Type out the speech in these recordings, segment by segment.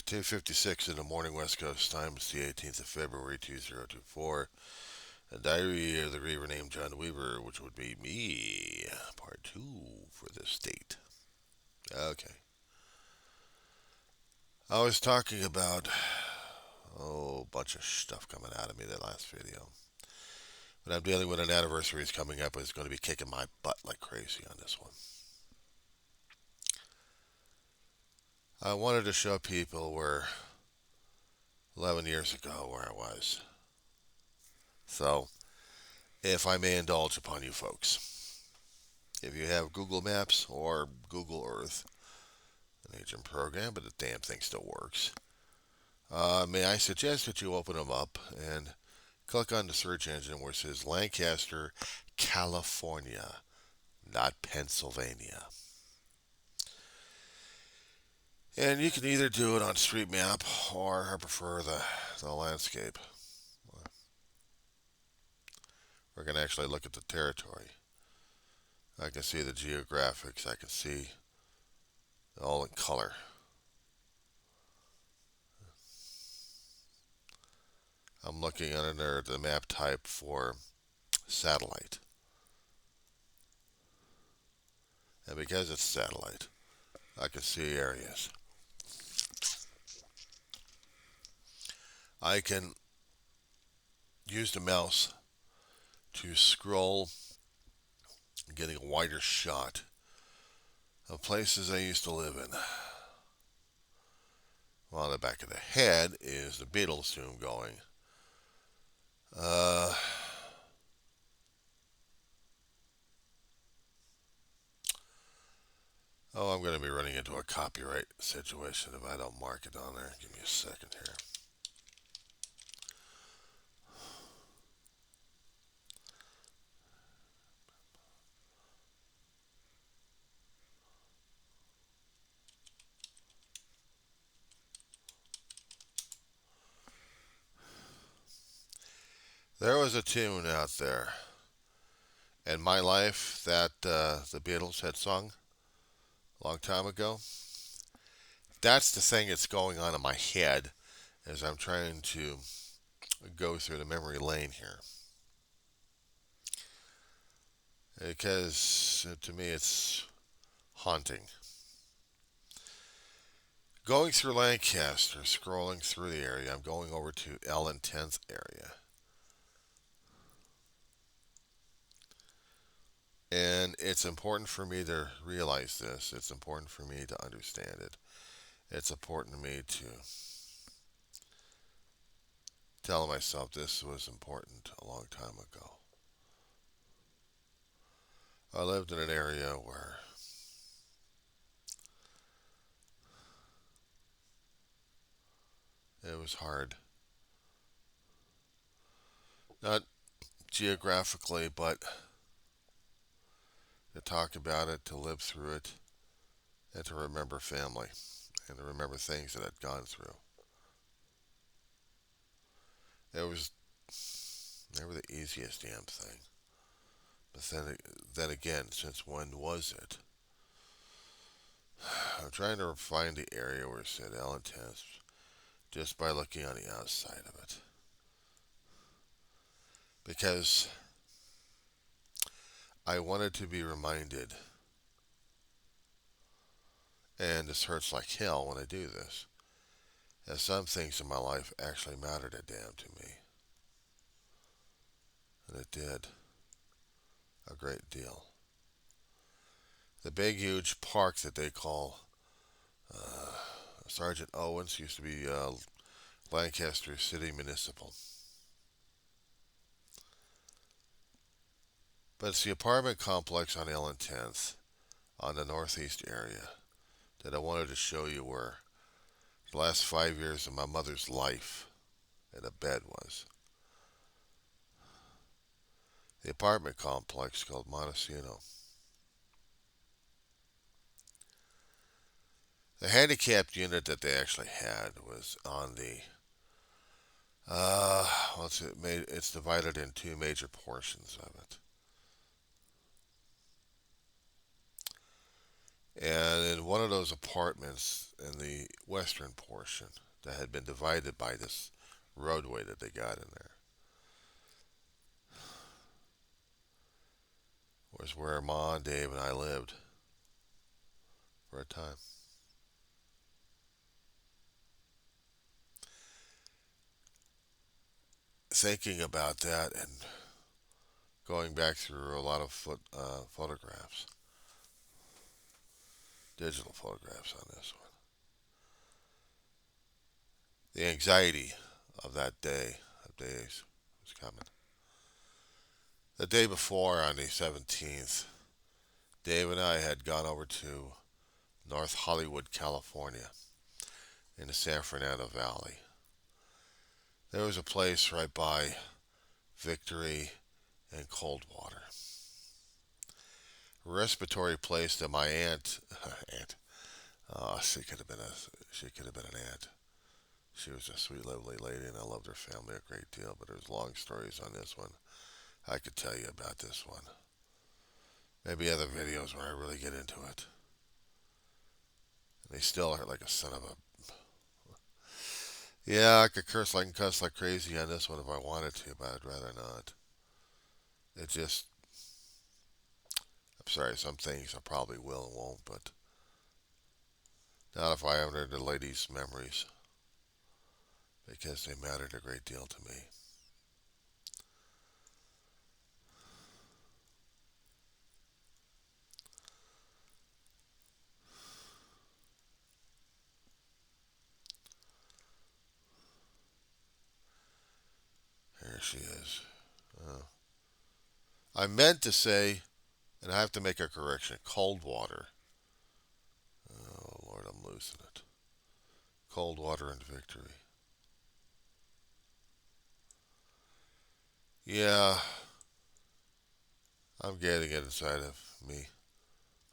2:56 in the morning West Coast time. It's the 18th of February 2024. A diary of the Reaver named John Weaver, which would be me, part two for this date. Okay. I was talking about, a bunch of stuff coming out of me that last video. But I'm dealing with an anniversary is coming up. It's going to be kicking my butt like crazy on this one. I wanted to show people where 11 years ago where I was. So, if I may indulge upon you folks. If you have Google Maps or Google Earth, an ancient program, but the damn thing still works, may I suggest that you open them up and click on the search engine where it says Lancaster, California, not Pennsylvania. And you can either do it on Street Map or I prefer the landscape. We're going to actually look at the territory. I can see the geographics. I can see all in color. I'm looking under the map type for satellite. And because it's satellite, I can see areas. I can use the mouse to scroll, getting a wider shot of places I used to live in. Well, on the back of the head is the Beatles tune going. Uh, I'm going to be running into a copyright situation if I don't mark it on there. Give me a second here. There was a tune out there in my life that the Beatles had sung a long time ago. That's the thing that's going on in my head as I'm trying to go through the memory lane here. Because to me it's haunting. Going through Lancaster, scrolling through the area, I'm going over to Ellen 10th area. And it's important for me to realize this. It's important for me to understand it. It's important to me to tell myself this was important a long time ago. I lived in an area where it was hard. Not geographically, but to talk about it, to live through it, and to remember family, and to remember things that I'd gone through. It was never the easiest damn thing. But then again, since when was it? I'm trying to find the area where it said Ellen Test just by looking on the outside of it. Because I wanted to be reminded, and this hurts like hell when I do this, that some things in my life actually mattered a damn to me. And it did. A great deal. The big, huge park that they call Sergeant Owens used to be Lancaster City Municipal. But it's the apartment complex on Ellen 10th on the northeast area that I wanted to show you where the last 5 years of my mother's life in a bed was. The apartment complex called Montesino. The handicapped unit that they actually had was on the it's divided in two major portions of it. And in one of those apartments in the western portion that had been divided by this roadway that they got in there was where Ma and Dave and I lived for a time. Thinking about that and going back through a lot of photographs, digital photographs on this one, the anxiety of that day, of days, was coming. The day before, on the 17th, Dave and I had gone over to North Hollywood, California, in the San Fernando Valley. There was a place right by Victory and Coldwater. A respiratory place that my aunt, she could have been an aunt. She was a sweet, lovely lady, and I loved her family a great deal. But there's long stories on this one. I could tell you about this one. Maybe other videos where I really get into it. And they still hurt like a son of a. Yeah, I could curse like and cuss like crazy on this one if I wanted to, but I'd rather not. It just. I'm sorry, some things I probably will and won't, but not if I ever the lady's memories because they mattered a great deal to me. Here she is. Uh, I meant to say, and I have to make a correction, Coldwater. Oh, Lord, I'm losing it. Coldwater and Victory. Yeah, I'm getting it inside of me.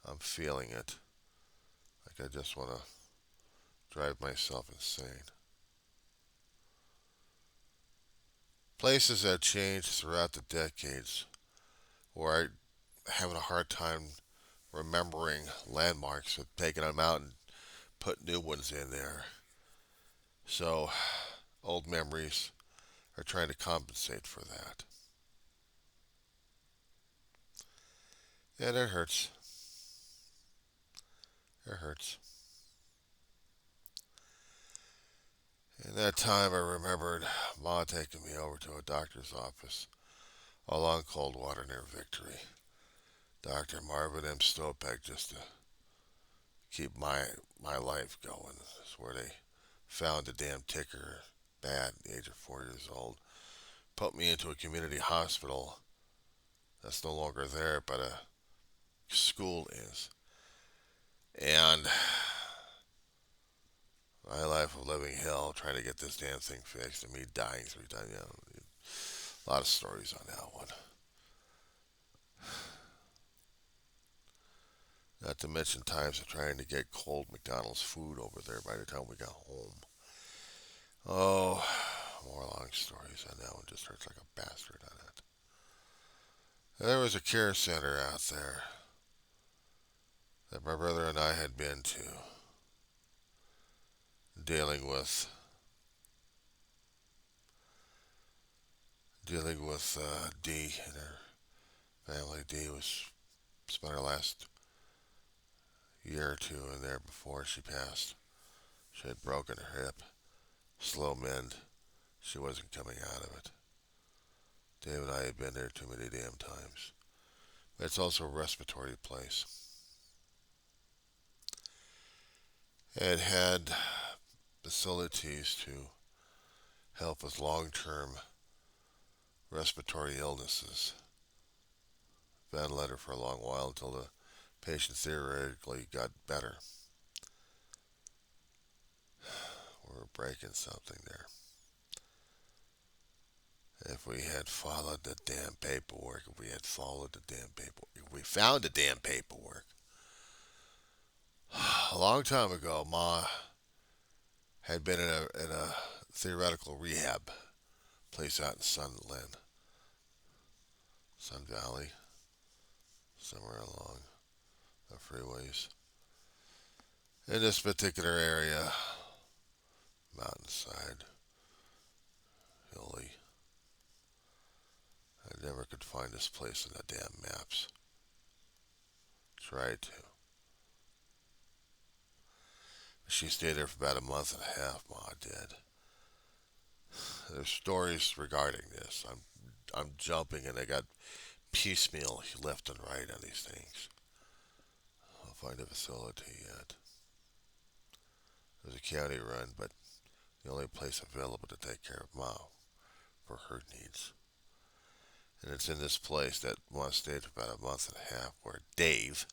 I'm feeling it. Like I just want to drive myself insane. Places that changed throughout the decades where I'm having a hard time remembering landmarks, but taking them out and put new ones in there. So, old memories are trying to compensate for that. And it hurts. It hurts. In that time, I remembered Ma taking me over to a doctor's office along Coldwater near Victory. Dr. Marvin M. Stopek, just to keep my life going. That's where they found the damn ticker bad at the age of 4 years old. Put me into a community hospital that's no longer there, but a school is. And my life of living hell trying to get this damn thing fixed and me dying 3 times. You know, a lot of stories on that one. Not to mention times of trying to get cold McDonald's food over there by the time we got home. Oh, more long stories on that one. Just hurts like a bastard on it. There was a care center out there that my brother and I had been to, dealing with Dee and her family. Dee was spent her last year or two in there before she passed. She had broken her hip, slow mend. She wasn't coming out of it. Dave and I had been there too many damn times. But it's also a respiratory place. It had facilities to help with long-term respiratory illnesses. Ventilator for a long while until the patient theoretically got better. We're breaking something there. If we had followed the damn paperwork, if we had followed the damn paperwork, if we found the damn paperwork. A long time ago, Ma had been in a theoretical rehab place out in Sun Valley, somewhere along the freeways. In this particular area, mountainside, hilly, I never could find this place in the damn maps. Tried to. She stayed there for about a month and a half, Ma did. There's stories regarding this. I'm jumping and I got piecemeal left and right on these things. I'll find a facility yet. There's a county run, but the only place available to take care of Ma for her needs. And it's in this place that Ma stayed for about a month and a half where Dave,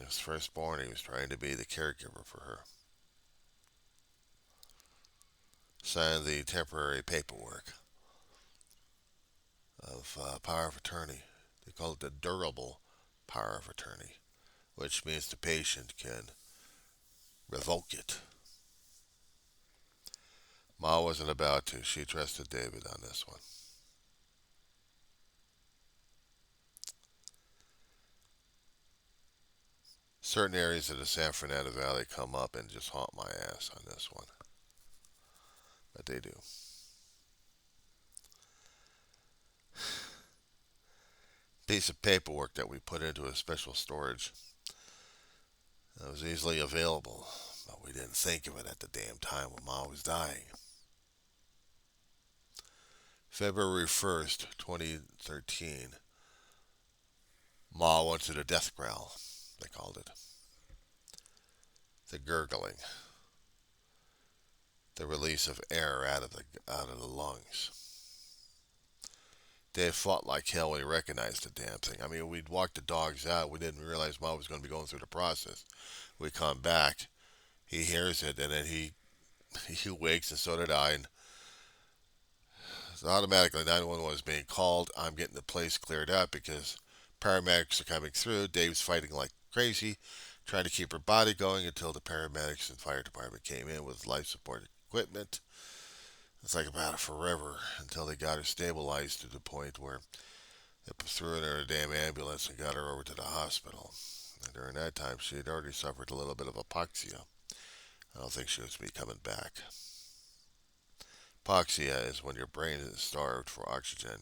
his firstborn, he was trying to be the caregiver for her. Signed the temporary paperwork of power of attorney. They call it the durable power of attorney, which means the patient can revoke it. Ma wasn't about to. She trusted David on this one. Certain areas of the San Fernando Valley come up and just haunt my ass on this one. But they do. Piece of paperwork that we put into a special storage that was easily available, but we didn't think of it at the damn time when Ma was dying. February 1st, 2013, Ma went to the death growl, they called it. The gurgling, the release of air out of the lungs. Dave fought like hell when he recognized the damn thing. I mean, we'd walk the dogs out. We didn't realize Ma was going to be going through the process. We come back. He hears it, and then he wakes, and so did I. And so automatically, 911 was being called. I'm getting the place cleared up because paramedics are coming through. Dave's fighting like crazy, trying to keep her body going until the paramedics and fire department came in with life support equipment. It's like about forever until they got her stabilized to the point where they threw her in a damn ambulance and got her over to the hospital. And during that time, she had already suffered a little bit of hypoxia. I don't think she was be coming back. Hypoxia is when your brain is starved for oxygen.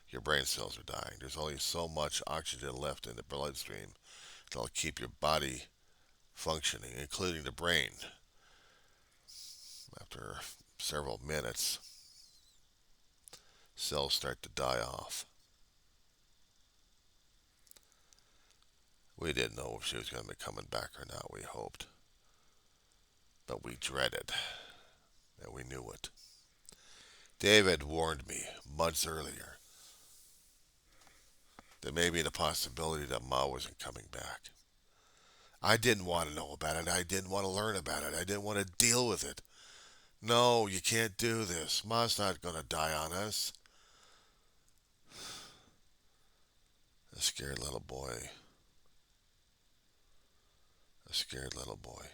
Your brain cells are dying. There's only so much oxygen left in the bloodstream that'll keep your body functioning, including the brain. After several minutes, cells start to die off. We didn't know if she was going to be coming back or not, we hoped. But we dreaded, and we knew it. David warned me months earlier there may be the possibility that Ma wasn't coming back. I didn't want to know about it. I didn't want to learn about it. I didn't want to deal with it. No, you can't do this. Ma's not going to die on us. A scared little boy. A scared little boy.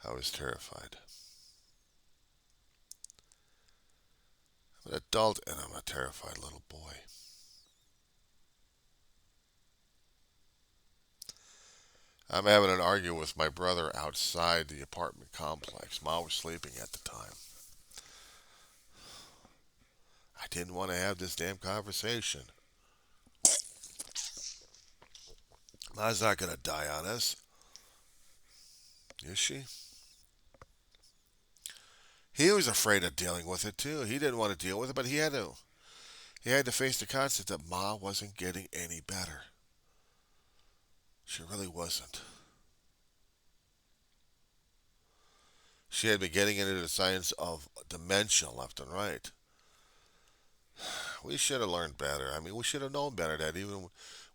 I was terrified. I'm an adult and I'm a terrified little boy. I'm having an argument with my brother outside the apartment complex. Ma was sleeping at the time. I didn't want to have this damn conversation. Ma's not going to die on us. Is she? He was afraid of dealing with it too. He didn't want to deal with it, but he had to. He had to face the concept that Ma wasn't getting any better. She really wasn't. She had been getting into the science of dementia left and right. We should have learned better. I mean, we should have known better that even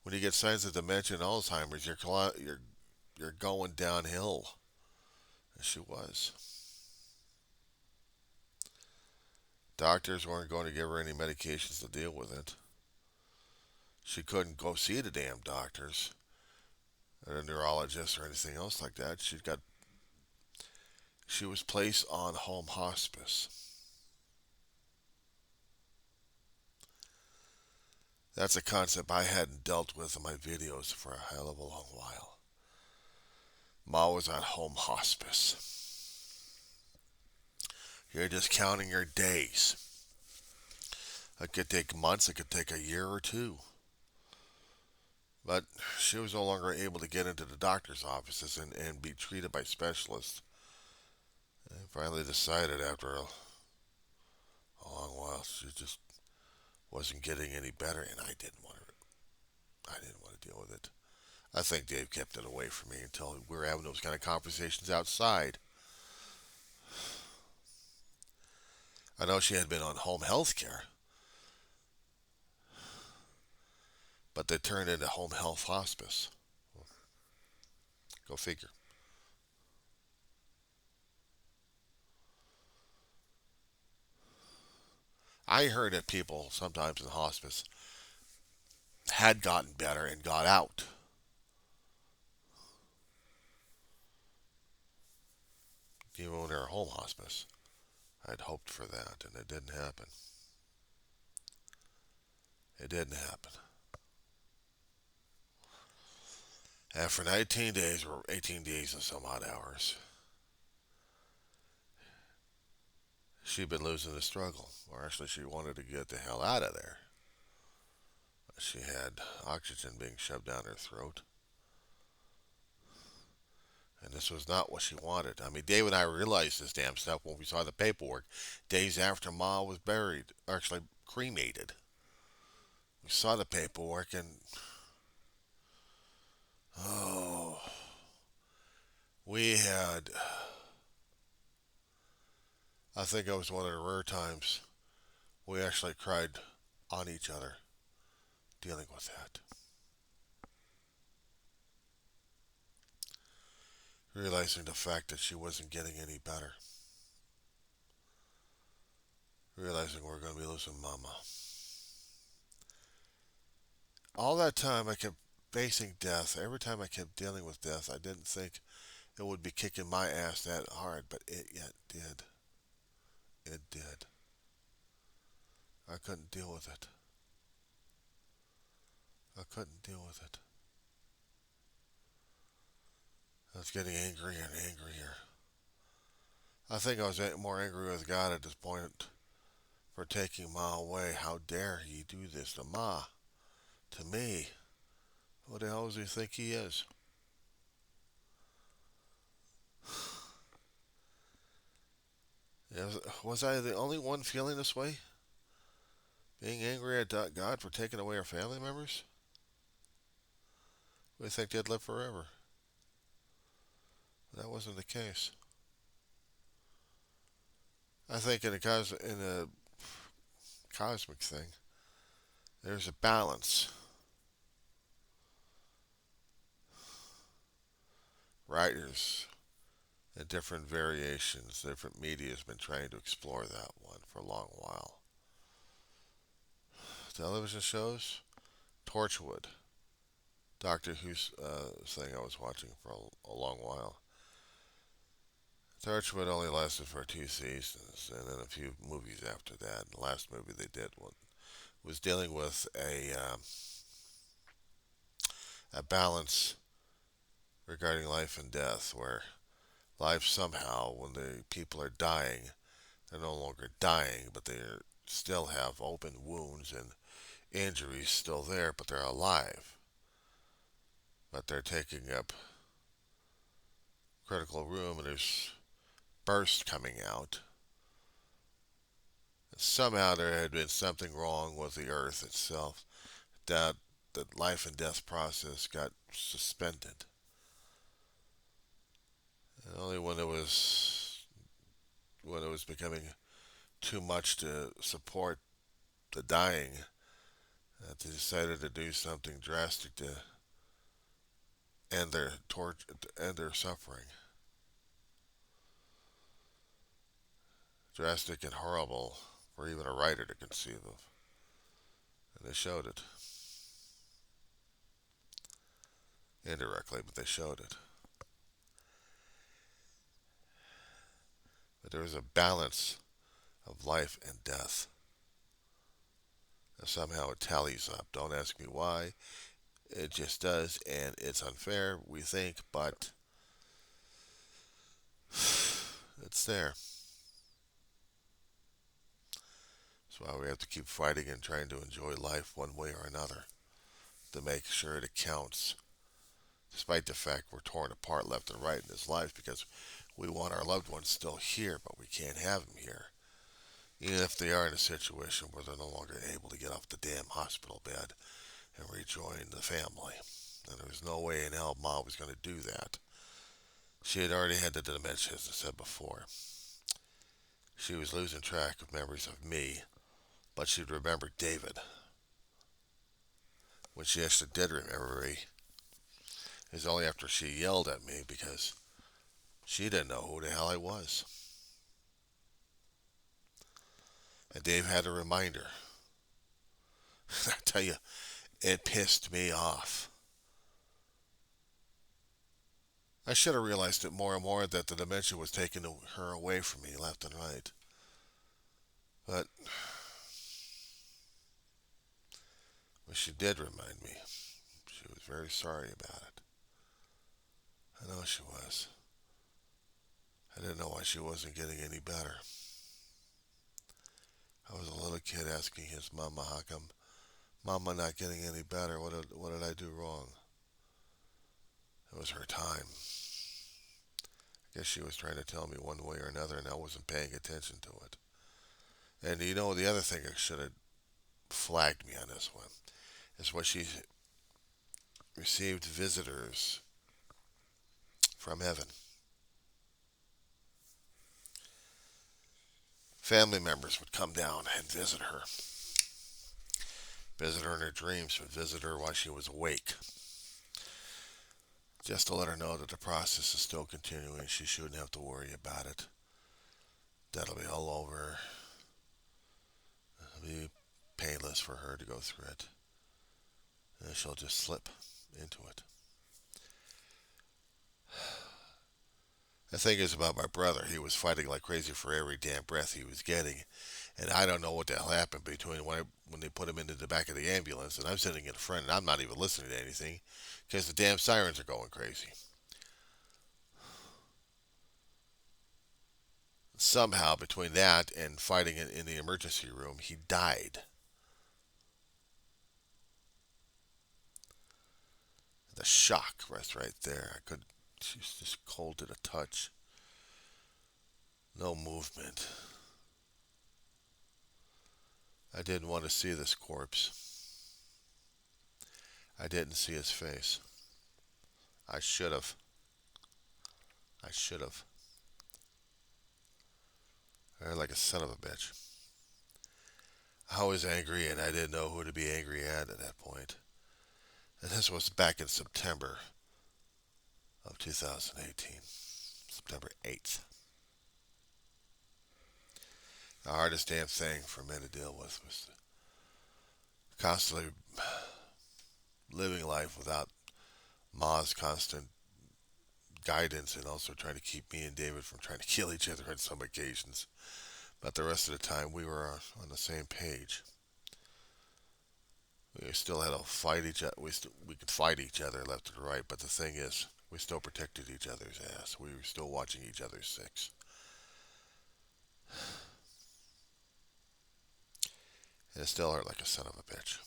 when you get signs of dementia and Alzheimer's, you're going downhill. And she was. Doctors weren't going to give her any medications to deal with it. She couldn't go see the damn doctors or a neurologist or anything else like that. She was placed on home hospice. That's a concept I hadn't dealt with in my videos for a hell of a long while. Ma was on home hospice. You're just counting your days. It could take months, it could take a year or two. But she was no longer able to get into the doctor's offices and be treated by specialists. I finally decided after a long while she just wasn't getting any better, and I didn't want to deal with it. I think Dave kept it away from me until we were having those kind of conversations outside. I know she had been on home health care, but they turned into home health hospice. Go figure. I heard that people sometimes in hospice had gotten better and got out, even when they were home hospice. I'd hoped for that, and it didn't happen. It didn't happen. After 19 days, or 18 days and some odd hours, she'd been losing the struggle. Or actually, she wanted to get the hell out of there. She had oxygen being shoved down her throat. And this was not what she wanted. I mean, Dave and I realized this damn stuff when we saw the paperwork days after Ma was buried, actually cremated. We saw the paperwork and, oh, we had, I think it was one of the rare times we actually cried on each other dealing with that. Realizing the fact that she wasn't getting any better. Realizing we're going to be losing Mama. All that time I kept facing death. Every time I kept dealing with death, I didn't think it would be kicking my ass that hard, but it yet did. It did. I couldn't deal with it. I couldn't deal with it. I was getting angrier and angrier. I think I was more angry with God at this point for taking Ma away. How dare he do this to Ma? To me? Who the hell does he think he is? Was I the only one feeling this way? Being angry at God for taking away our family members? We think they'd live forever. That wasn't the case. I think in a cosmic thing, there's a balance. Writers and different variations, different media has been trying to explore that one for a long while. Television shows, Torchwood, Doctor Who's thing I was watching for a long while. Torchwood only lasted for 2 seasons, and then a few movies after that. The last movie they did was dealing with a balance regarding life and death, where life somehow, when the people are dying, they're no longer dying, but they still have open wounds and injuries still there, but they're alive. But they're taking up critical room, and there's burst coming out. Somehow there had been something wrong with the earth itself, that the life and death process got suspended. And only when it was becoming too much to support the dying that they decided to do something drastic to end their torture, to end their suffering. Drastic and horrible for even a writer to conceive of. And they showed it. Indirectly, but they showed it. But there is a balance of life and death. Somehow it tallies up. Don't ask me why. It just does, and it's unfair, we think, but it's there. That's why we have to keep fighting and trying to enjoy life one way or another to make sure it counts, despite the fact we're torn apart left and right in this life because we want our loved ones still here, but we can't have them here. Even if they are in a situation where they're no longer able to get off the damn hospital bed and rejoin the family. And there was no way in hell Mom was going to do that. She had already had the dementia, as I said before. She was losing track of memories of me, but she'd remember David. When she actually did remember me, it was only after she yelled at me because she didn't know who the hell I was. And Dave had to remind her. I tell you, it pissed me off. I should have realized it more and more that the dementia was taking her away from me left and right. But when she did remind me, she was very sorry about it. I know she was. I didn't know why she wasn't getting any better. I was a little kid asking his mama, how come Mama not getting any better? What did I do wrong? It was her time. I guess she was trying to tell me one way or another, and I wasn't paying attention to it. And you know, the other thing that should have flagged me on this one is when she received visitors from heaven. Family members would come down and visit her. Visit her in her dreams, would visit her while she was awake. Just to let her know that the process is still continuing. She shouldn't have to worry about it. That'll be all over. It'll be painless for her to go through it. And she'll just slip into it. The thing is about my brother, he was fighting like crazy for every damn breath he was getting. And I don't know what the hell happened between when they put him into the back of the ambulance and I'm sitting in front and I'm not even listening to anything because the damn sirens are going crazy. Somehow, between that and fighting in the emergency room, he died. The shock was right there. She was just cold to the touch. No movement. I didn't want to see this corpse. I didn't see his face. I should have. I should have. Like a son of a bitch. I was angry and I didn't know who to be angry at that point. And this was back in September of 2018. September 8th. The hardest damn thing for me to deal with was constantly living life without Ma's constant guidance and also trying to keep me and David from trying to kill each other on some occasions. But the rest of the time we were on the same page. We still had to fight each other. We could fight each other left and right, but the thing is, we still protected each other's ass. We were still watching each other's six. And it still hurt like a son of a bitch.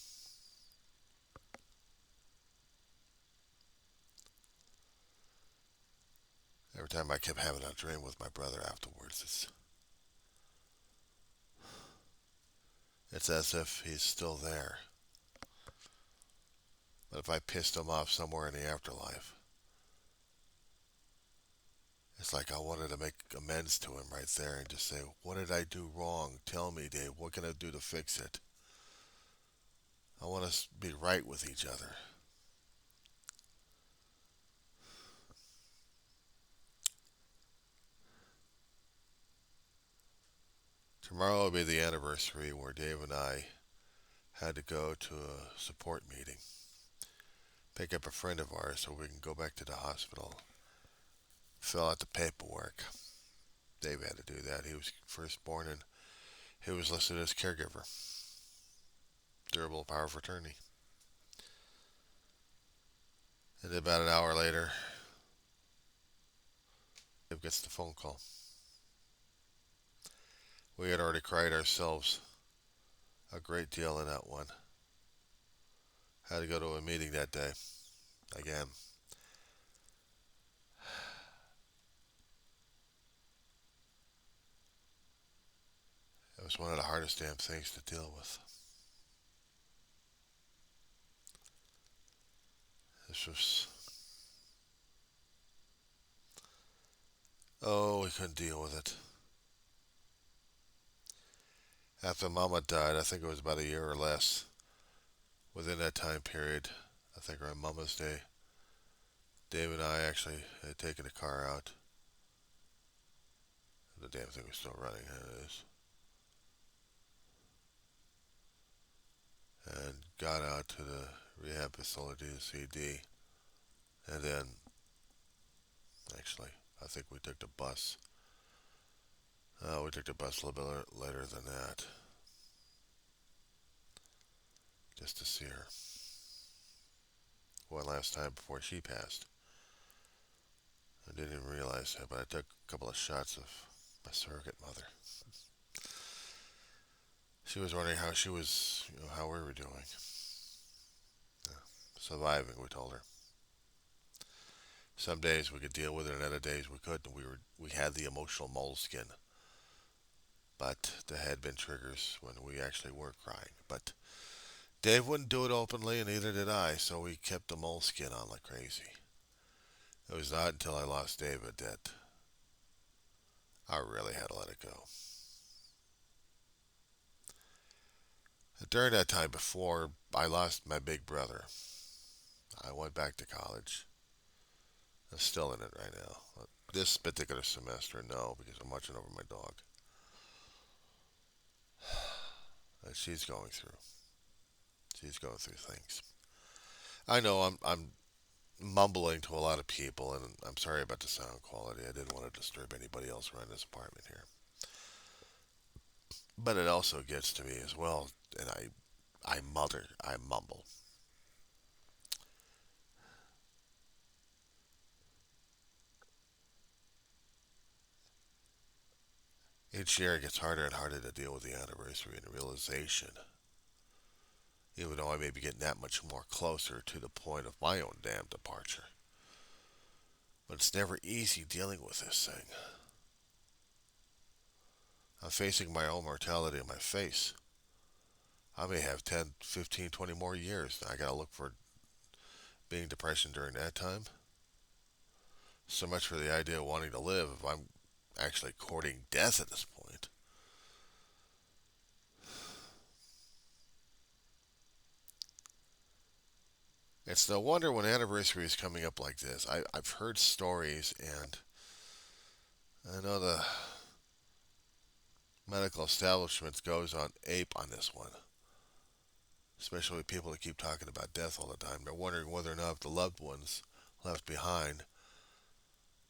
Every time I kept having a dream with my brother afterwards, it's as if he's still there. But if I pissed him off somewhere in the afterlife, it's like I wanted to make amends to him right there and just say, what did I do wrong? Tell me, Dave, what can I do to fix it? I want us to be right with each other. Tomorrow will be the anniversary where Dave and I had to go to a support meeting. Pick up a friend of ours so we can go back to the hospital. Fill out the paperwork. Dave had to do that. He was firstborn and he was listed as caregiver. durable power of attorney. And about an hour later, Dave gets the phone call. We had already cried ourselves a great deal in that one. Had to go to a meeting that day. Again. It was one of the hardest damn things to deal with. This was... Oh, we couldn't deal with it. After Mama died, I think it was about a year or less. Within that time period, I think around Mama's Day, Dave and I actually had taken a car out. The damn thing was still running. It is. And got out to the rehab facility, the CD. And then, actually, I think we took the bus. We took the bus a little bit later than that. Just to see her. One last time before she passed. I didn't even realize that, but I took a couple of shots of my surrogate mother. She was wondering how she was, how we were doing. Yeah. Surviving, we told her. Some days we could deal with it, and other days we couldn't. We had the emotional moleskin, but there had been triggers when we actually were crying. But Dave wouldn't do it openly, and neither did I, so we kept the moleskin on like crazy. It was not until I lost David that I really had to let it go. During that time before I lost my big brother, I went back to college. I'm still in it right now. This particular semester, no, because I'm watching over my dog. And she's going through. She's going through things. I know I'm mumbling to a lot of people, and I'm sorry about the sound quality. I didn't want to disturb anybody else around this apartment here. But it also gets to me as well, and I mumble. Each year it gets harder and harder to deal with the anniversary and the realization, even though I may be getting that much more closer to the point of my own damn departure. But it's never easy dealing with this thing. I'm facing my own mortality in my face. I may have 10, 15, 20 more years. I gotta look for being depression during that time. So much for the idea of wanting to live if I'm actually courting death at this point. It's no wonder when anniversary is coming up like this. I've heard stories, and I know the medical establishment goes on ape on this one. Especially with people that keep talking about death all the time. They're wondering whether or not the loved ones left behind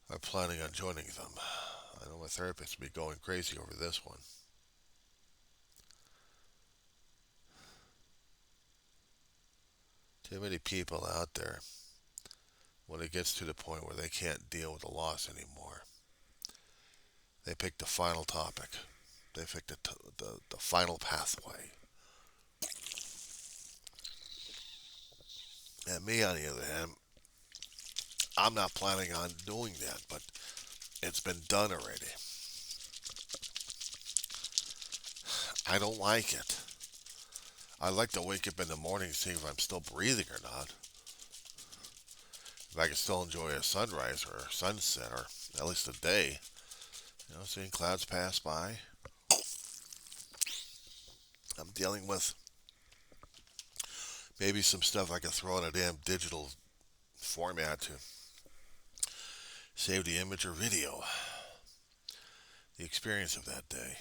are planning on joining them. I know my therapist will be going crazy over this one. Too many people out there, when it gets to the point where they can't deal with the loss anymore, they pick the final topic. They pick the final pathway. And me, on the other hand, I'm not planning on doing that, but it's been done already. I don't like it. I like to wake up in the morning and see if I'm still breathing or not. If I can still enjoy a sunrise or a sunset, or at least a day. Seeing clouds pass by. I'm dealing with maybe some stuff I can throw in a damn digital format to save the image or video. The experience of that day.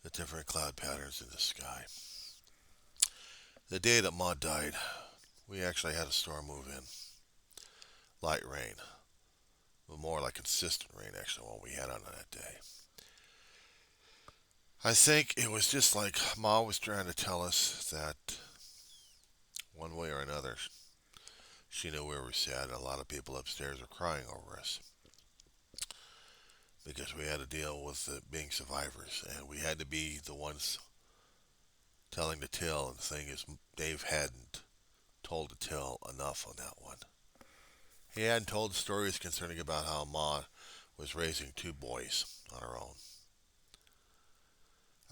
The different cloud patterns in the sky. The day that Ma died, we actually had a storm move in. Light rain. But more like consistent rain, actually, what we had on that day. I think it was just like Ma was trying to tell us that one way or another, she knew we were sad. A lot of people upstairs were crying over us because we had to deal with being survivors, and we had to be the ones telling the tale. And the thing is, Dave hadn't told the tale enough on that one. He hadn't told stories concerning about how Ma was raising two boys on her own.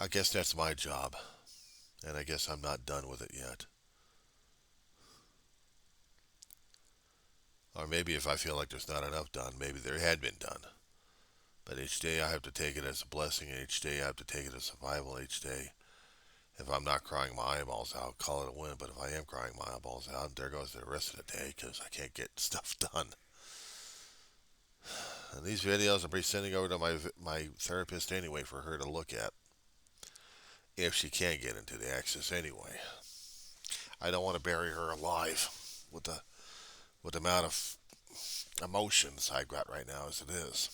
I guess that's my job, and I guess I'm not done with it yet. Or maybe if I feel like there's not enough done, maybe there had been done. But each day I have to take it as a blessing, and each day I have to take it as survival. Each day, if I'm not crying my eyeballs out, call it a win. But if I am crying my eyeballs out, there goes the rest of the day because I can't get stuff done. And these videos I'll be sending over to my therapist anyway for her to look at if she can't get into the access anyway. I don't want to bury her alive with the amount of emotions I've got right now as it is.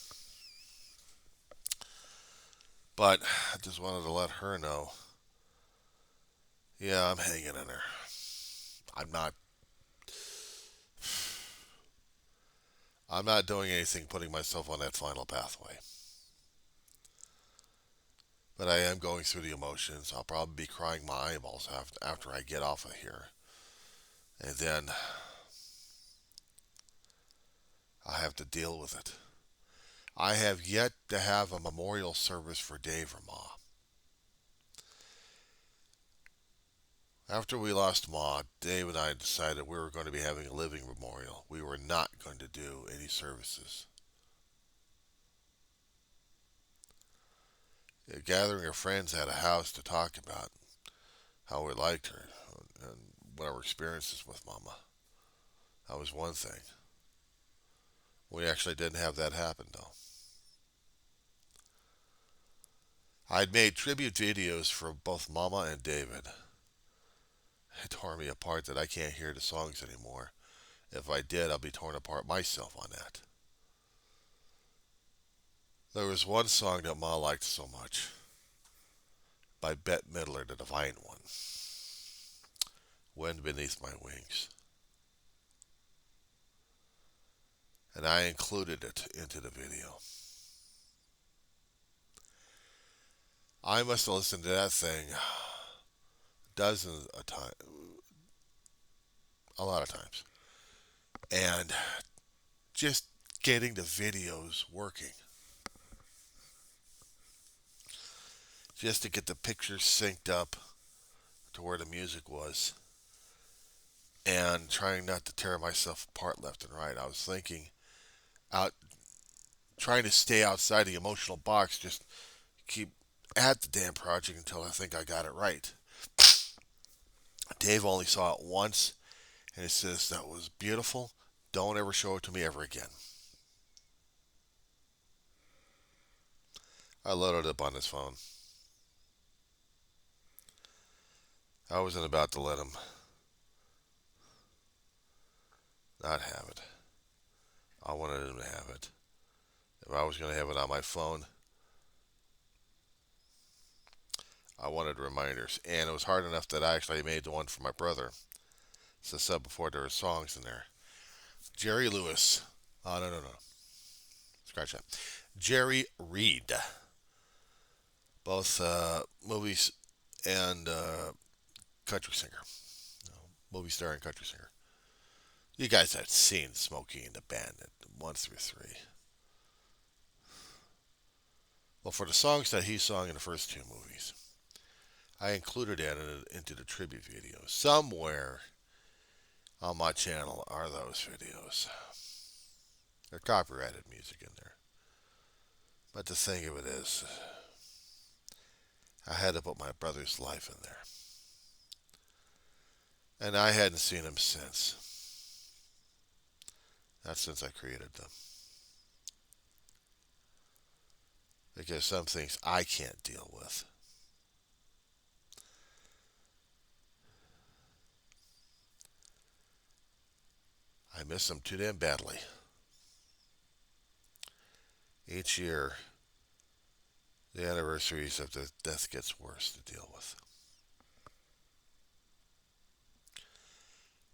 But I just wanted to let her know, yeah, I'm hanging in there. I'm not I'm not doing anything putting myself on that final pathway. But I am going through the emotions. I'll probably be crying my eyeballs after I get off of here. And then I have to deal with it. I have yet to have a memorial service for Dave or Ma. After we lost Ma, Dave and I decided we were going to be having a living memorial. We were not going to do any services. A gathering of friends at a house to talk about how we liked her and what our experiences with Mama. That was one thing. We actually didn't have that happen though. I'd made tribute videos for both Mama and David. It tore me apart that I can't hear the songs anymore. If I did, I'll be torn apart myself on that. There was one song that Ma liked so much by Bette Midler, the Divine One, Wind Beneath My Wings. And I included it into the video. I must have listened to that thing dozens of times, a lot of times. And just getting the videos working. Just to get the pictures synced up to where the music was. And trying not to tear myself apart left and right. I was thinking out, trying to stay outside the emotional box, just keep at the damn project until I think I got it right. Dave only saw it once, and he says that was beautiful. Don't ever show it to me ever again. I loaded it up on his phone. I wasn't about to let him not have it. I wanted him to have it. If I was going to have it on my phone, I wanted reminders. And it was hard enough that I actually made the one for my brother. As I said before, there were songs in there. Jerry Lewis. Oh, no, no, no. Scratch that. Jerry Reed. Both movies and country singer. Movie star and country singer. You guys have seen Smokey and the Bandit 1 through 3. Well, for the songs that he sung in the first two movies, I included that into the tribute video. Somewhere on my channel are those videos. They're copyrighted music in there. But the thing of it is, I had to put my brother's life in there. And I hadn't seen him since. Not since I created them. Because some things I can't deal with. I miss him too damn badly. Each year the anniversaries of the death gets worse to deal with.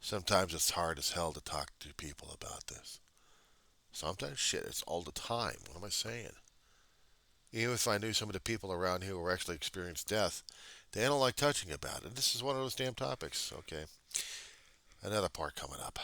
Sometimes it's hard as hell to talk to people about this. Sometimes, shit, it's all the time. What am I saying? Even if I knew some of the people around here who actually experienced death, they don't like touching about it. And this is one of those damn topics, okay? Another part coming up.